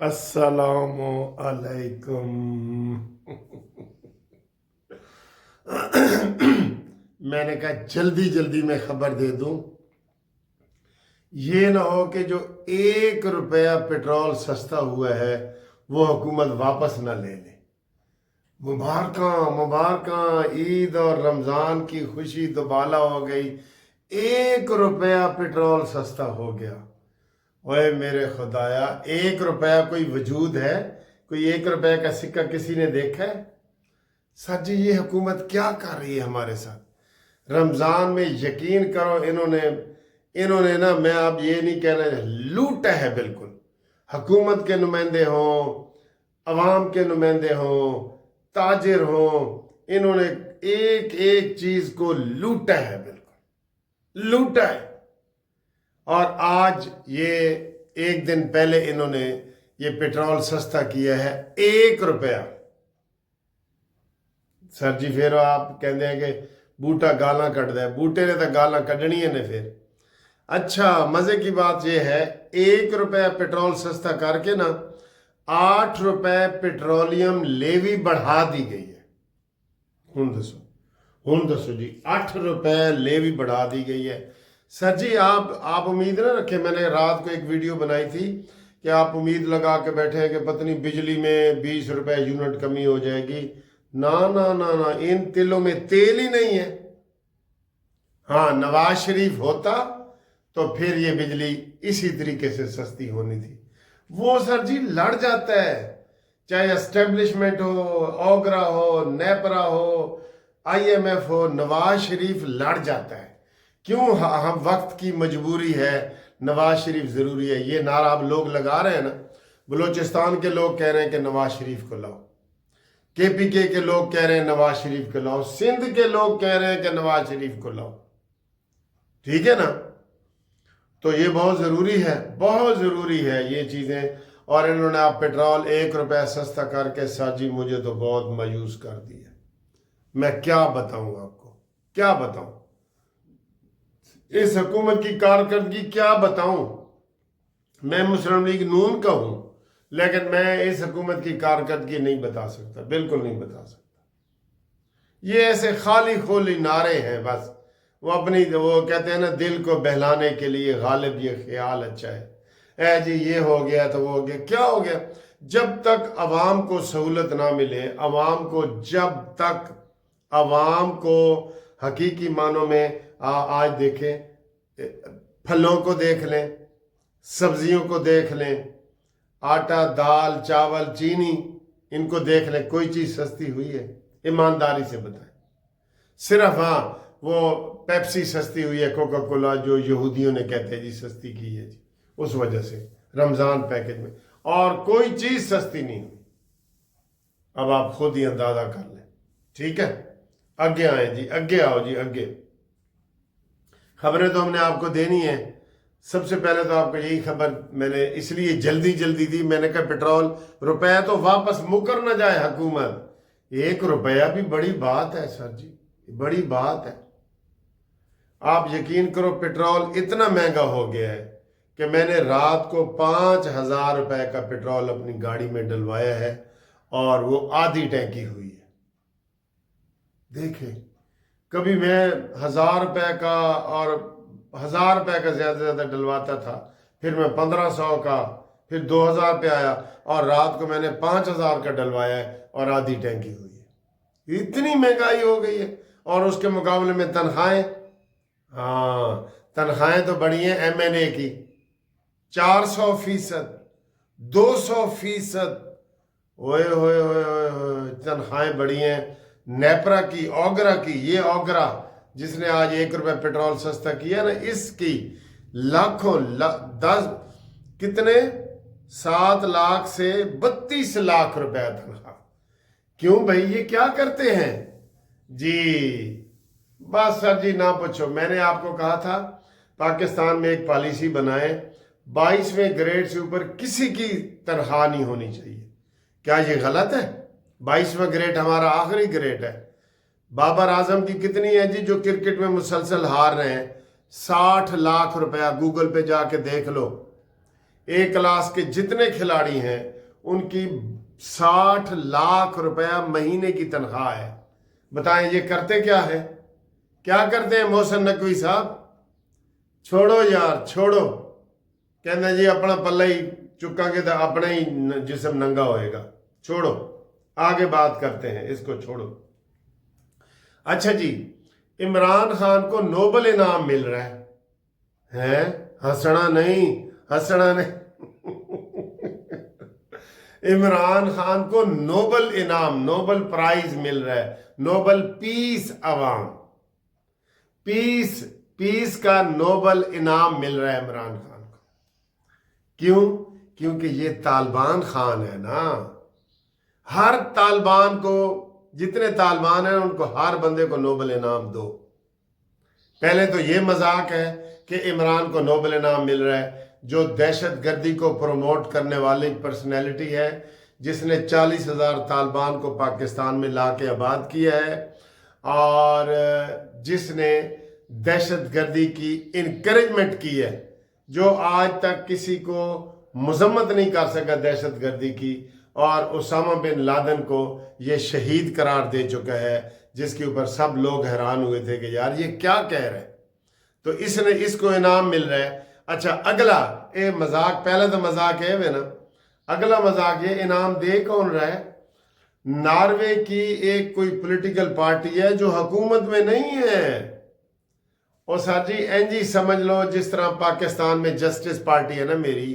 अस्सलामु अलैकुम। मैंने कहा जल्दी जल्दी मैं खबर दे दूं, ये ना हो कि जो 1 रुपया पेट्रोल सस्ता हुआ है वो हुकूमत वापस ना ले ले। मुबारकां मुबारकां, ईद और रमज़ान की खुशी दुबाला हो गई। 1 रुपया पेट्रोल सस्ता हो गया। ओए मेरे खुदाया, 1 रुपया कोई वजूद है? कोई 1 रुपये का सिक्का किसी ने देखा है? सर जी, ये हुकूमत क्या कर रही है हमारे साथ? रमज़ान में यकीन करो इन्होंने ना, मैं अब ये नहीं कहना, लूटा है बिल्कुल। हुकूमत के नुमाइंदे हों, अवाम के नुमाइंदे हों, ताजिर हों, इन्होंने एक एक चीज़ को लूटा है, बिल्कुल लूटा है। और आज ये एक दिन पहले इन्होंने ये पेट्रोल सस्ता किया है 1 रुपया। सर जी, फिर आप कहते हैं कि बूटा गालां कटदा है। बूटे ने तो गालां कढ़नियां ने फिर। अच्छा, मजे की बात यह है, 1 रुपया पेट्रोल सस्ता करके ना 8 रुपए पेट्रोलियम लेवी बढ़ा दी गई है। हूं दसो जी, 8 रुपए लेवी बढ़ा दी गई है। सर जी, आप उम्मीद ना रखें। मैंने रात को एक वीडियो बनाई थी कि आप उम्मीद लगा के बैठे हैं कि पत्नी बिजली में 20 रुपए यूनिट कमी हो जाएगी। ना ना ना ना, इन तिलों में तेल ही नहीं है। हाँ, नवाज शरीफ होता तो फिर ये बिजली इसी तरीके से सस्ती होनी थी। वो सर जी लड़ जाता है, चाहे एस्टेब्लिशमेंट हो, ओगरा हो, नेपरा हो, IMF हो, नवाज शरीफ लड़ जाता है। क्यों? हम वक्त की मजबूरी है, नवाज शरीफ ज़रूरी है। ये नारा अब लोग लगा रहे हैं ना। बलूचिस्तान के लोग कह रहे हैं कि नवाज शरीफ को लाओ, KPK के लोग कह रहे हैं नवाज शरीफ को लाओ, सिंध के लोग कह रहे हैं कि नवाज शरीफ को लाओ। ठीक है ना? तो ये बहुत ज़रूरी है, बहुत ज़रूरी है ये चीज़ें। और इन्होंने आप पेट्रोल 1 रुपया सस्ता करके सर जी मुझे तो बहुत मायूस कर दिया। मैं क्या बताऊं आपको, क्या बताऊं इस हुकूमत की कारकर्दगी, क्या बताऊं। मैं मुस्लिम लीग नून का हूं, लेकिन मैं इस हुकूमत की कारकर्दगी नहीं बता सकता, बिल्कुल नहीं बता सकता। ये ऐसे खाली खोली नारे हैं बस। वो कहते हैं ना, दिल को बहलाने के लिए गालिब ये ख्याल अच्छा है। ऐ जी ये हो गया तो वो हो गया। क्या हो गया? जब तक अवाम को सहूलत ना मिले, जब तक अवाम को हकीकी मानों में आज देखें, फलों को देख लें, सब्जियों को देख लें, आटा, दाल, चावल, चीनी, इनको देख लें, कोई चीज़ सस्ती हुई है? ईमानदारी से बताएं। सिर्फ हाँ, वो पेप्सी सस्ती हुई है, कोका कोला जो यहूदियों ने कहते हैं जी सस्ती की है जी, उस वजह से रमज़ान पैकेज में, और कोई चीज़ सस्ती नहीं हुई। अब आप खुद ही अंदाज़ा कर लें। ठीक है, आगे आए जी, आगे आओ जी, आगे। खबरें तो हमने आपको देनी है। सबसे पहले तो आपको यही खबर मैंने इसलिए जल्दी जल्दी दी। मैंने कहा पेट्रोल रुपया तो वापस मुकर ना जाए हुकूमत। 1 रुपया भी बड़ी बात है सर जी, बड़ी बात है। आप यकीन करो, पेट्रोल इतना महंगा हो गया है कि मैंने रात को 5,000 रुपए का पेट्रोल अपनी गाड़ी में डलवाया है और वो आधी टैंकी हुई है। देखें, कभी मैं 1,000 रुपए का और 1,000 रुपए का ज़्यादा से ज़्यादा डलवाता था, फिर मैं 1,500 का, फिर 2,000 पे आया, और रात को मैंने 5,000 का डलवाया है और आधी टैंकी हुई है। इतनी महंगाई हो गई है। और उसके मुकाबले में तनख्वाहें, हाँ तनख्वाहें तो बढ़ी हैं MNA की 400%, 200%। ओए होए होए होए, तनख्वाहें बढ़ी हैं। नेपरा की, ओगरा की, ये ओगरा जिसने आज 1 रुपया पेट्रोल सस्ता किया ना, इसकी लाखों 7 लाख से 32 लाख रुपया तनख्वाह। क्यों भाई, ये क्या करते हैं जी? बस सर जी ना पूछो। मैंने आपको कहा था पाकिस्तान में एक पॉलिसी बनाए, 22वें ग्रेड से ऊपर किसी की तनख्वाह नहीं होनी चाहिए। क्या ये गलत है? 22वां ग्रेड हमारा आखिरी ग्रेड है। बाबर आजम की कितनी है जी, जो क्रिकेट में मुसलसल हार रहे हैं? 60 लाख रुपया, गूगल पे जाके देख लो। ए क्लास के जितने खिलाड़ी हैं उनकी 60 लाख रुपया महीने की तनख्वाह है। बताएं ये करते क्या है? क्या करते हैं मोहसिन नकवी साहब? छोड़ो यार, छोड़ो। कहते जी अपना पल्ला ही चुकांगे तो अपना ही जिस्म नंगा होएगा। छोड़ो, आगे बात करते हैं, इसको छोड़ो। अच्छा जी, इमरान खान को नोबल इनाम मिल रहा है? हंसना नहीं, हंसना नहीं। इमरान खान को नोबल इनाम, नोबल प्राइज मिल रहा है, नोबल पीस अवाम, पीस का नोबल इनाम मिल रहा है इमरान खान को। क्यों? क्योंकि ये तालिबान खान है ना। हर तालिबान को, जितने तालिबान हैं उनको हर बंदे को नोबल इनाम दो। पहले तो ये मजाक है कि इमरान को नोबल इनाम मिल रहा है, जो दहशत गर्दी को प्रमोट करने वाली पर्सनैलिटी है, जिसने 40,000 तालिबान को पाकिस्तान में ला के आबाद किया है और जिसने दहशत गर्दी की इनकरेजमेंट की है, जो आज तक किसी को मजम्मत नहीं कर सका दहशत गर्दी की, और उसामा बिन लादेन को ये शहीद करार दे चुका है, जिसके ऊपर सब लोग हैरान हुए थे कि यार ये क्या कह रहे हैं। तो इसको इनाम मिल रहा है। अच्छा, अगला ये मजाक, पहले तो मजाक है वे ना, अगला मजाक ये इनाम दे कौन रहा है? नॉर्वे की एक कोई पॉलिटिकल पार्टी है जो हुकूमत में नहीं है। और सर जी एनजी समझ लो जिस तरह पाकिस्तान में जस्टिस पार्टी है ना, मेरी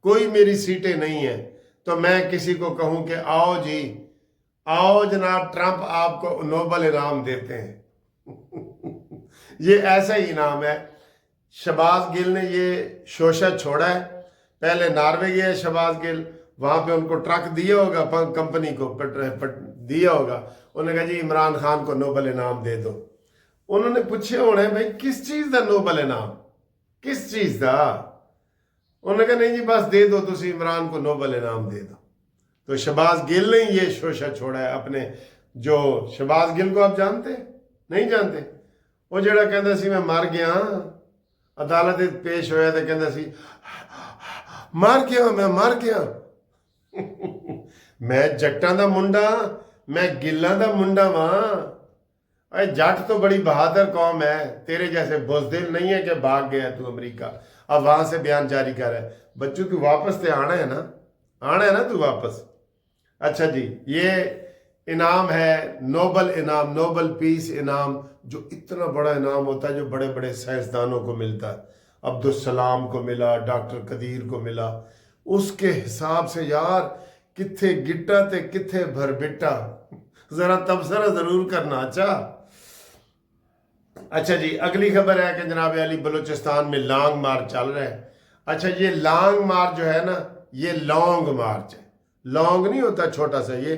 कोई मेरी सीटें नहीं है तो मैं किसी को कहूं कि आओ जी, आओ जनाब, ट्रंप आपको नोबल इनाम देते हैं। ये ऐसा ही इनाम है। शहबाज गिल ने ये शोशा छोड़ा है। पहले नॉर्वे गया शहबाज गिल, वहां पे उनको ट्रक दिया होगा, कंपनी को दिया होगा, उन्होंने कहा जी इमरान खान को नोबल इनाम दे दो। उन्होंने पूछे होने भाई किस चीज का नोबल इनाम, किस चीज का? उन्होंने कहा नहीं जी बस दे दो, तुम इमरान को नोबल इनाम दे दो। तो शहबाज गिल ने ये शोशा छोड़ा है अपने। जो शहबाज गिल को आप जानते नहीं जानते? वो जड़ा कहता सी मैं मर गया, अदालत पेश होया तो कहता सी मर गया, मैं मर गया। मैं जट्टां दा मुंडा, मैं गिल्लां दा मुंडा वां। अरे जट तो बड़ी बहादुर कौम है, तेरे जैसे बुजदिल नहीं है कि भाग गया तू अमेरिका, अब वहां से बयान जारी कर रहा है। बच्चों तू वापस ते आना है ना, आना है ना तू वापस। अच्छा जी, ये इनाम है नोबल इनाम, नोबल पीस इनाम, जो इतना बड़ा इनाम होता है जो बड़े बड़े साइंसदानों को मिलता है। अब्दुल सलाम को मिला, डॉक्टर कदीर को मिला। उसके हिसाब से यार किथे गिट्टा ते किथे भरबिट्टा, जरा तबसरा जरूर करना। अच्छा जी, अगली खबर है कि जनाब अली बलूचिस्तान में लॉन्ग मार्च चल रहा है। अच्छा, ये लॉन्ग मार्च जो है ना, ये लॉन्ग मार्च है। लॉन्ग नहीं होता छोटा सा, ये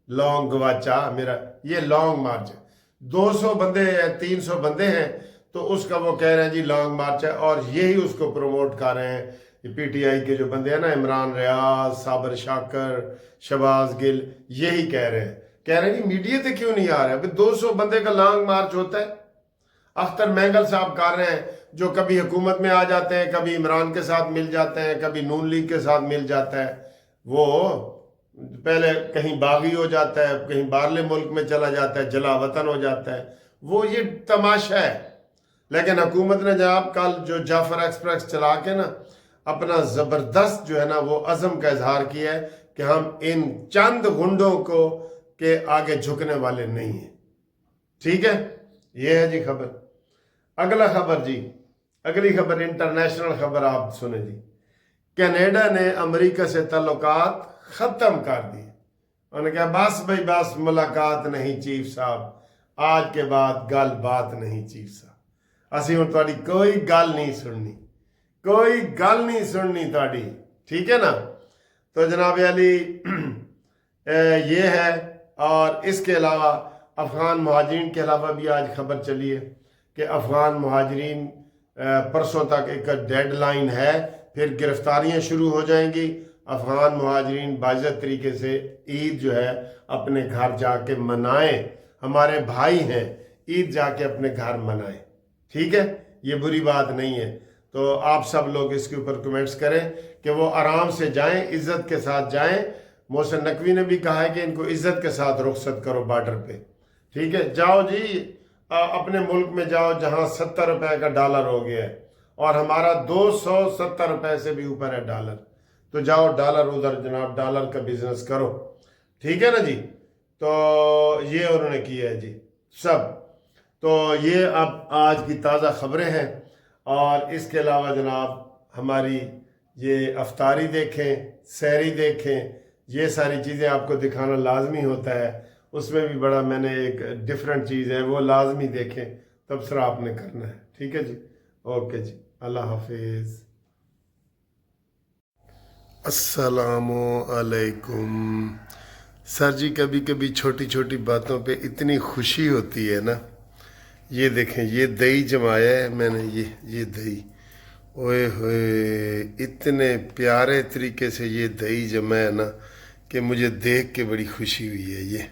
लॉन्ग गवाचा मेरा, ये लॉन्ग मार्च है। 200 बंदे हैं, 300 बंदे हैं, तो उसका वो कह रहे हैं जी लॉन्ग मार्च है, और यही उसको प्रमोट कर रहे हैं पीटीआई के जो बंदे हैं ना, इमरान रियाज, साबर शाकर, शहबाज गिल, यही कह रहे हैं जी मीडिया से क्यों नहीं आ रहा है? 200 बंदे का लॉन्ग मार्च होता है। अख्तर महंगल साहब कर रहे हैं, जो कभी हुकूमत में आ जाते हैं, कभी इमरान के साथ मिल जाते हैं, कभी नून लीग के साथ मिल जाता है। वो पहले कहीं बागी हो जाता है, कहीं बाहरले मुल्क में चला जाता है, जला वतन हो जाता है। वो ये तमाशा है। लेकिन हुकूमत ने जब कल जो जाफर एक्सप्रेस चला के ना अपना ज़बरदस्त जो है ना वो अज़म का इजहार किया है कि हम इन चंद गुंडों को के आगे झुकने वाले नहीं हैं। ठीक है, ये है जी खबर। अगला खबर जी, अगली खबर इंटरनेशनल खबर आप सुने जी। कनाडा ने अमेरिका से ताल्लुकात ख़त्म कर दिए। उन्होंने कहा बस भाई बस, मुलाकात नहीं चीफ साहब, आज के बाद गल बात नहीं चीफ साहब, असी हुण तुहाडी कोई गल नहीं सुननी, कोई गल नहीं सुननी तुहाडी। ठीक है ना? तो जनाब अली ये है। और इसके अलावा अफ़गान महाजरीन के अलावा भी आज खबर चली है कि अफ़गान महाजरीन परसों तक एक डेडलाइन है, फिर गिरफ्तारियां शुरू हो जाएंगी। अफ़गान महाजरीन बाइज़्ज़त तरीके से ईद जो है अपने घर जाके मनाएं, हमारे भाई हैं, ईद जाके अपने घर मनाएं। ठीक है, ये बुरी बात नहीं है। تو آپ سب لوگ اس کے اوپر کمنٹس کریں کہ وہ آرام سے جائیں، عزت کے ساتھ جائیں۔ محسن نقوی نے بھی کہا ہے کہ ان کو عزت کے ساتھ رخصت کرو بارڈر پہ، ٹھیک ہے؟ جاؤ جی، اپنے ملک میں جاؤ جہاں 70 روپے کا ڈالر ہو گیا ہے، اور ہمارا 270 روپے سے بھی اوپر ہے ڈالر، تو جاؤ ڈالر ادھر جناب ڈالر کا بزنس کرو، ٹھیک ہے نا جی؟ تو یہ انہوں نے کیا ہے جی سب۔ تو یہ اب آج کی تازہ خبریں ہیں، اور اس کے علاوہ جناب ہماری یہ افطاری دیکھیں، سحری دیکھیں، یہ ساری چیزیں آپ کو دکھانا لازمی ہوتا ہے۔ اس میں بھی بڑا میں نے ایک ڈیفرنٹ چیز ہے، وہ لازمی دیکھیں، تبصرہ آپ نے کرنا ہے، ٹھیک ہے جی؟ اوکے جی، اللہ حافظ، السلام علیکم۔ سر جی کبھی کبھی چھوٹی چھوٹی باتوں پہ اتنی خوشی ہوتی ہے نا۔ یہ دیکھیں، یہ دہی جمایا ہے میں نے، یہ دہی، اوئے ہوئے اتنے پیارے طریقے سے یہ دہی جمع ہے نا کہ مجھے دیکھ کے بڑی خوشی ہوئی ہے۔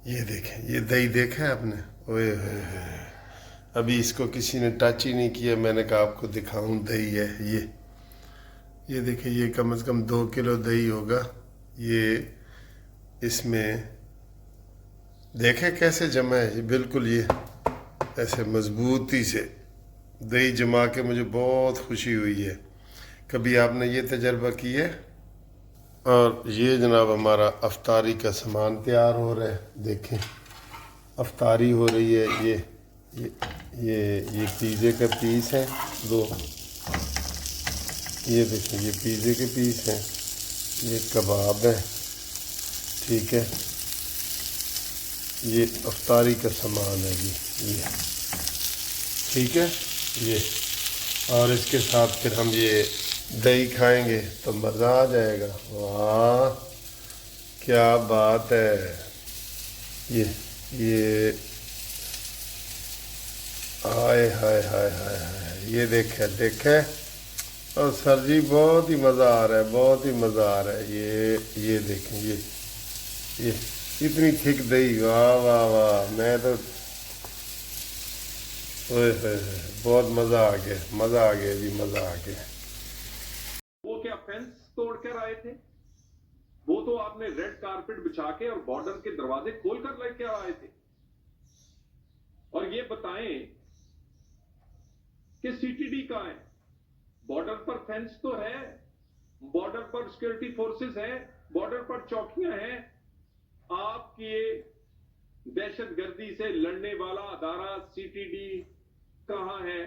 یہ دیکھیں، یہ دہی دیکھا ہے آپ نے؟ اوئے ہوئے ہوئے، ابھی اس کو کسی نے ٹچ ہی نہیں کیا، میں نے کہا آپ کو دکھاؤں دہی ہے یہ دیکھیں، یہ کم از کم 2 کلو دہی ہوگا۔ یہ اس میں دیکھیں کیسے جمع ہے، یہ بالکل یہ ایسے مضبوطی سے دہی جما کے مجھے بہت خوشی ہوئی ہے۔ کبھی آپ نے یہ تجربہ کی ہے؟ اور یہ جناب ہمارا افطاری کا سامان تیار ہو رہا ہے، دیکھیں افطاری ہو رہی ہے۔ یہ پیزے کا پیس ہے 2، یہ دیکھیں یہ پیزے کے پیس ہیں، یہ کباب ہے، ٹھیک ہے؟ یہ افطاری کا سامان ہے جی، یہ ٹھیک ہے یہ، اور اس کے ساتھ پھر ہم یہ دہی کھائیں گے تو مزہ آ جائے گا۔ واہ کیا بات ہے! یہ ہائے ہائے ہائے ہائے ہائے، یہ دیکھیں اور سر جی بہت ہی مزہ آ رہا ہے، بہت ہی مزہ آ رہا ہے۔ یہ دیکھیں یہ اتنی تھک دہی، واہ واہ واہ، میں تو بہت مزہ آ گیا، مزہ آ گیا جی، مزہ آ گیا۔ وہ کیا فینس توڑ کر آئے تھے؟ وہ تو آپ نے ریڈ کارپٹ بچھا کے اور بارڈر کے دروازے کھول کر لے کے آئے تھے۔ اور یہ بتائیں کہ سی ٹی ڈی کہاں ہے؟ بارڈر پر فینس تو ہے، بارڈر پر سیکورٹی فورسز ہیں، بارڈر پر چوکیاں ہیں، آپ کی دہشت گردی سے لڑنے والا ادارہ سی ٹی ڈی کہاں ہے؟